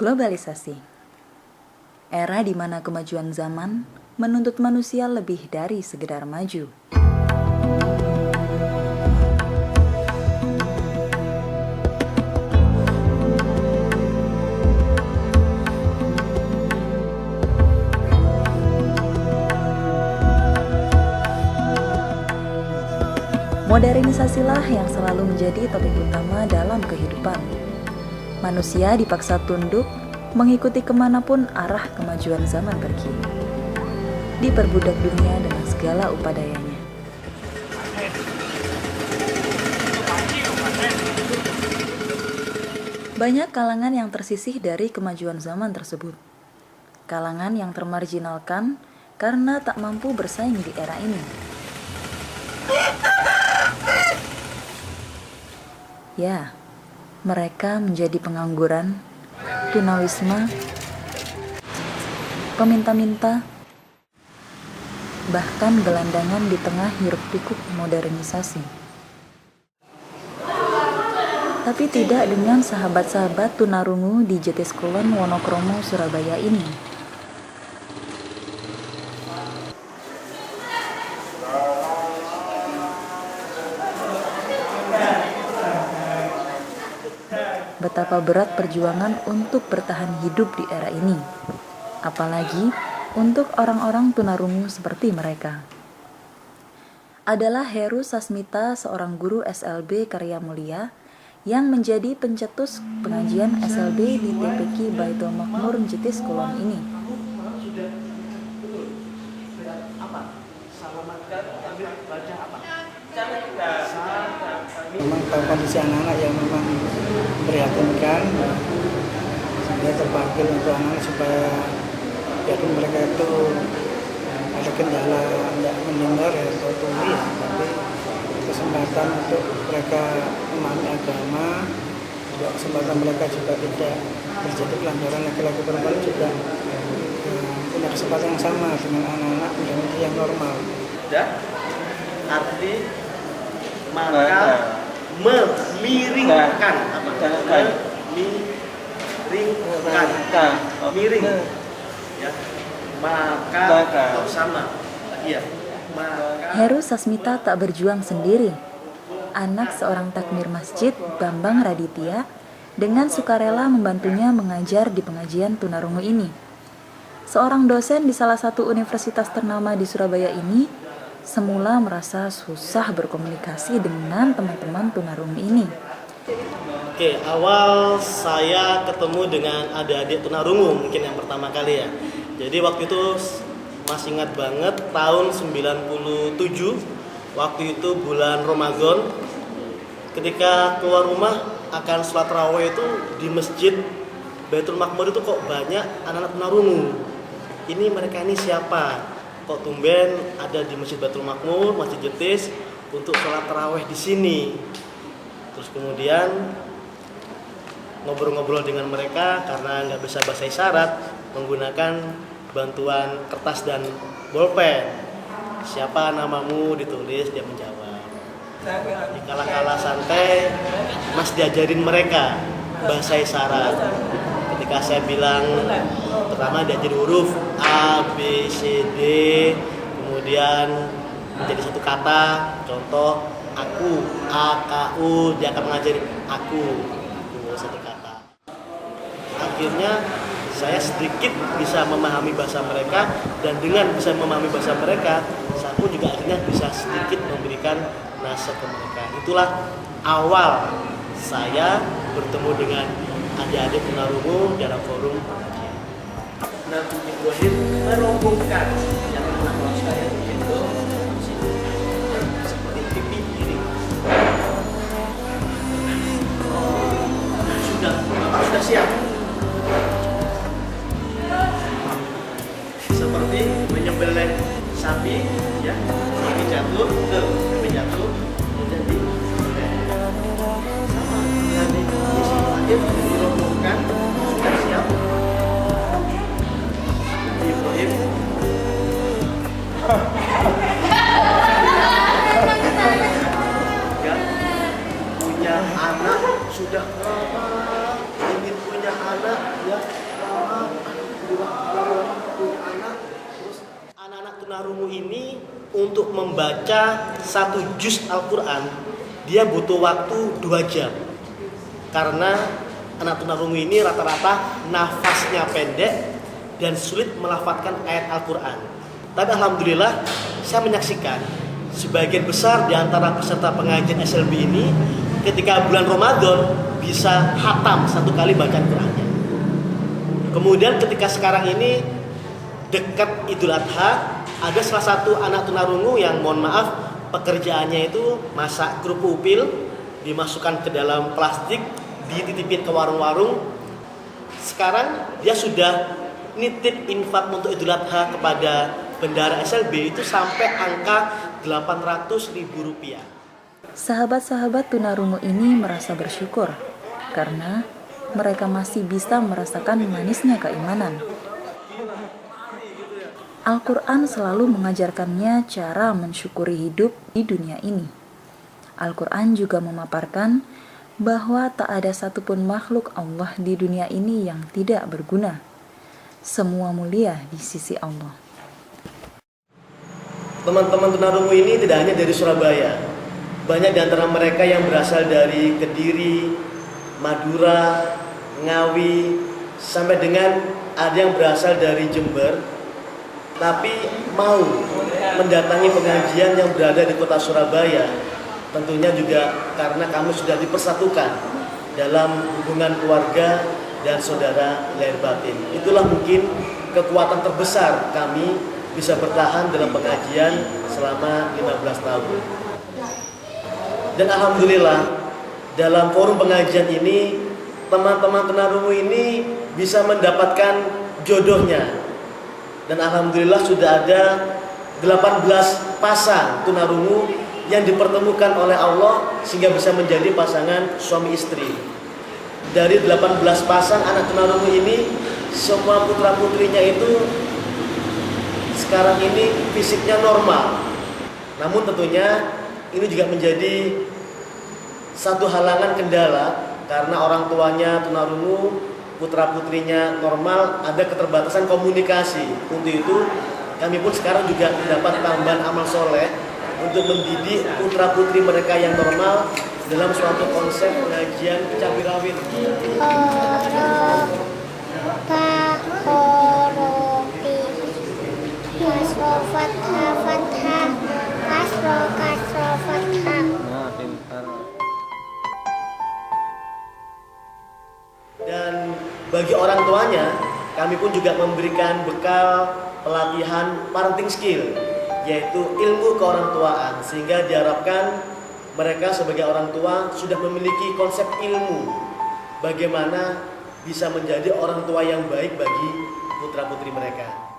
Globalisasi, era di mana kemajuan zaman menuntut manusia lebih dari sekedar maju. Modernisasilah yang selalu menjadi topik utama dalam kehidupan. Manusia dipaksa tunduk mengikuti kemanapun arah kemajuan zaman pergi. Diperbudak dunia dengan segala upadayanya. Banyak kalangan yang tersisih dari kemajuan zaman tersebut. Kalangan yang termarginalkan karena tak mampu bersaing di era ini. Ya, mereka menjadi pengangguran, tunawisma, peminta-minta, bahkan gelandangan di tengah hiruk-pikuk modernisasi. Tapi tidak dengan sahabat-sahabat tunarungu di Jetis Kulon Wonokromo Surabaya ini. Betapa berat perjuangan untuk bertahan hidup di era ini, apalagi untuk orang-orang tunarungu seperti mereka. Adalah Heru Sasmita, seorang guru SLB Karya Mulia yang menjadi pencetus pengajian SLB di TPQ Baitul Makmur Jetis Kulon ini. Memang kondisi anak-anak yang memang memprihatinkan, sehingga terpanggil untuk anak supaya biarpun mereka itu ada kendala tidak mendengar atau tuli, tapi kesempatan untuk mereka memahami agama, juga kesempatan mereka juga tidak terjadi pelanggaran laki-laki perempuan juga punya kesempatan yang sama dengan anak-anak menjadi yang normal. Arti maka memiringkan miring ya, maka sama ya. Heru Sasmita tak berjuang sendiri. Anak seorang takmir masjid, Bambang Raditya, dengan sukarela membantunya mengajar di pengajian tunarungu ini. Seorang dosen di salah satu universitas ternama di Surabaya ini semula merasa susah berkomunikasi dengan teman-teman tunarungu ini. Oke, awal saya ketemu dengan adik-adik tunarungu mungkin yang pertama kali ya. Jadi waktu itu masih ingat banget tahun 97, waktu itu bulan Ramadan, ketika keluar rumah akan sholat raweh itu di masjid Baitul Makmur itu kok banyak anak-anak tunarungu. Mereka ini siapa? Kok tumben ada di Masjid Baitul Makmur, Masjid Jetis untuk sholat tarawih di sini. Terus kemudian ngobrol-ngobrol dengan mereka karena nggak bisa bahasa isyarat, menggunakan bantuan kertas dan bolpen. Siapa namamu, ditulis, dia menjawab. Di kala-kala santai, Mas diajarin mereka bahasa isyarat. Ketika saya bilang, pertama diajarin huruf A, B, C, D, kemudian menjadi satu kata, contoh aku, A, K, U, dia akan mengajari aku satu kata. Akhirnya saya sedikit bisa memahami bahasa mereka, dan dengan bisa memahami bahasa mereka, saya pun juga akhirnya bisa sedikit memberikan nasihat ke mereka. Itulah awal saya bertemu dengan adik-adik tunarungu dalam forum pengajian. Nabi Ibrahim merombongkan yang anak saya itu seperti pipi kiri. Sudah siap. Seperti menyembelih sapi, ya, kaki jatuh, kaki jatuh, jadi sama. Nabi Ibrahim merombongkan sudah siap. Ibrahim ya, punya anak sudah lama ingin punya anak ya, untuk membaca 1 juz Al-Quran dia butuh waktu 2 jam. Karena anak tunarungu ini rata-rata nafasnya pendek dan sulit melafadzkan ayat Al-Quran. Tapi alhamdulillah saya menyaksikan sebagian besar di antara peserta pengajian SLB ini ketika bulan Ramadan bisa khatam 1 kali bacaan Qurannya. Kemudian ketika sekarang ini dekat Idul Adha, ada salah satu anak tunarungu yang mohon maaf pekerjaannya itu masak kerupuk upil, dimasukkan ke dalam plastik, dititipin ke warung-warung. Sekarang dia sudah nitip infak untuk Idul Adha kepada bendahara SLB itu sampai angka Rp800.000. Sahabat-sahabat tunarungu ini merasa bersyukur karena mereka masih bisa merasakan manisnya keimanan. Al-Quran selalu mengajarkannya cara mensyukuri hidup di dunia ini. Al-Quran juga memaparkan bahwa tak ada satupun makhluk Allah di dunia ini yang tidak berguna. Semua mulia di sisi Allah. Teman-teman tunarungu ini tidak hanya dari Surabaya. Banyak di antara mereka yang berasal dari Kediri, Madura, Ngawi, sampai dengan ada yang berasal dari Jember, tapi mau mendatangi pengajian yang berada di kota Surabaya. Tentunya juga karena kami sudah dipersatukan dalam hubungan keluarga dan saudara lahir batin. Itulah mungkin kekuatan terbesar kami bisa bertahan dalam pengajian selama 15 tahun. Dan alhamdulillah dalam forum pengajian ini teman-teman tunarungu ini bisa mendapatkan jodohnya. Dan alhamdulillah sudah ada 18 pasang tunarungu yang dipertemukan oleh Allah sehingga bisa menjadi pasangan suami istri. Dari 18 pasang anak tunarungu ini, semua putra-putrinya itu sekarang ini fisiknya normal. Namun tentunya ini juga menjadi satu halangan kendala karena orang tuanya tunarungu, putra-putrinya normal, ada keterbatasan komunikasi. Untuk itu kami pun sekarang juga mendapat tambahan amal soleh untuk mendidik putra-putri mereka yang normal dalam suatu konsep pengajian cabai rawit. Dan bagi orang tuanya, kami pun juga memberikan bekal pelatihan parenting skill, yaitu ilmu keorangtuaan, sehingga diharapkan mereka sebagai orang tua sudah memiliki konsep ilmu bagaimana bisa menjadi orang tua yang baik bagi putra-putri mereka.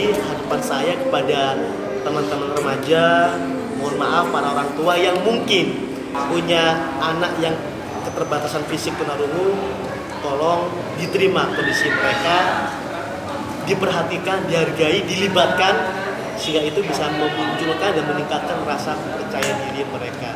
Harapan saya kepada teman-teman remaja, mohon maaf para orang tua yang mungkin punya anak yang keterbatasan fisik tunarungu, tolong diterima kondisi mereka, diperhatikan, dihargai, dilibatkan, sehingga itu bisa memunculkan dan meningkatkan rasa percaya diri mereka.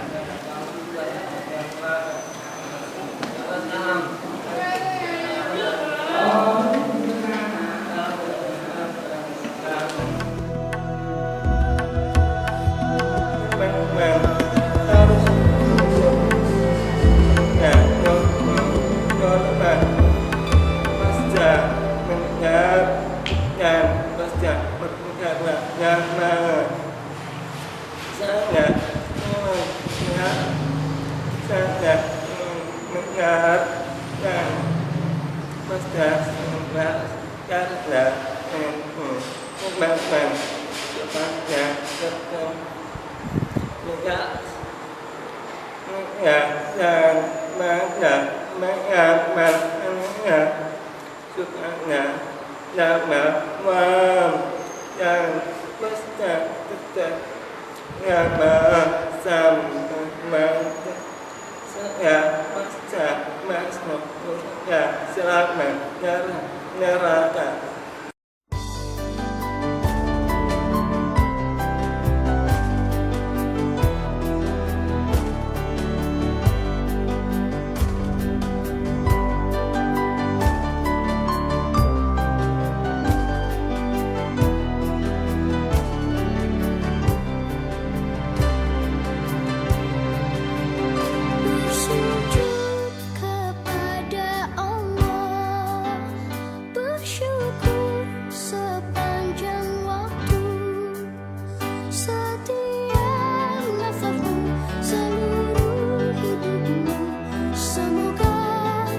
Ya. Bersujud kepada Allah, bersyukur sepanjang waktu, setiap nafasmu, seluruh hidupmu, semoga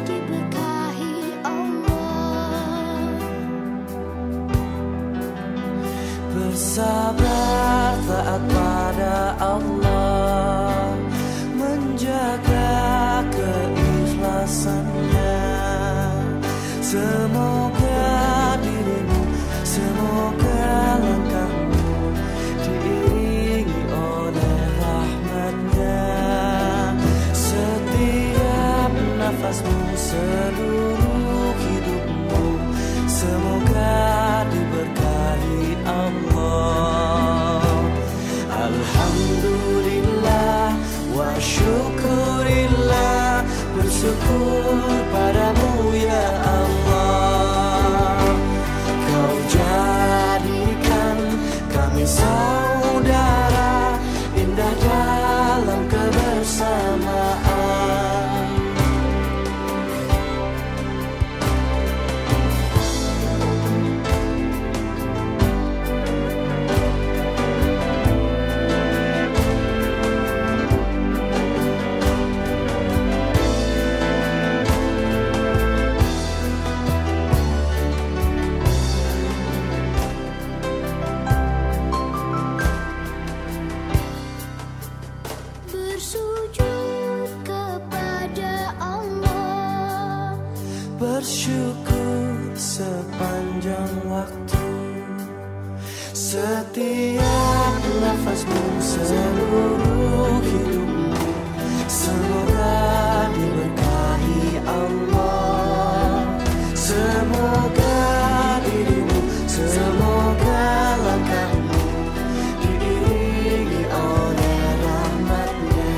diberkahi Allah. Bersabar taat pada Allah, menjaga keikhlasannya. Semoga dirimu, semoga langkahmu diiringi oleh rahmatnya. Setiap nafasmu, seluruh hidupmu, semoga diberkahi Allah. Alhamdulillah wa syukurillah, bersyukur padamu ya Allah. Kau jadikan kami saudara, indah dalam kebersamaan. Bersujud kepada Allah, Bersyukur sepanjang waktu, setiap nafasmu, seluruh hidupmu, semoga diberkahi Allah. Semoga dirimu, semoga langkahmu diiringi oleh rahmatnya.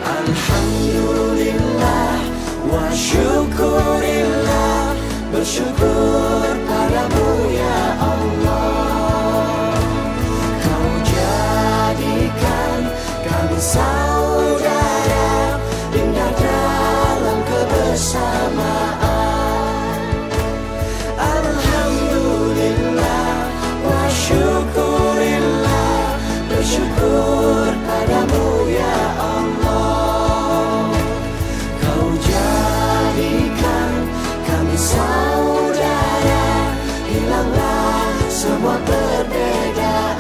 Alhamdulillah wa syukurillah, bersyukur padamu ya Allah. Kau jadikan kami saudara, indah dalam kebersamaan. Alhamdulillah wa syukurillah, bersyukur padamu ya Allah. Kau jadikan kami saudara, hilanglah semua perbedaan.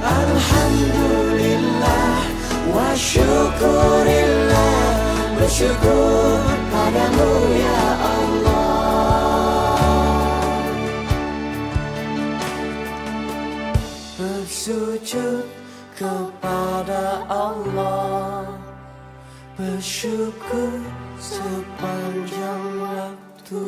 Alhamdulillah wa syukurillah, bersyukur padamu ya Allah. Bersujud kepada Allah, bersyukur sepanjang waktu.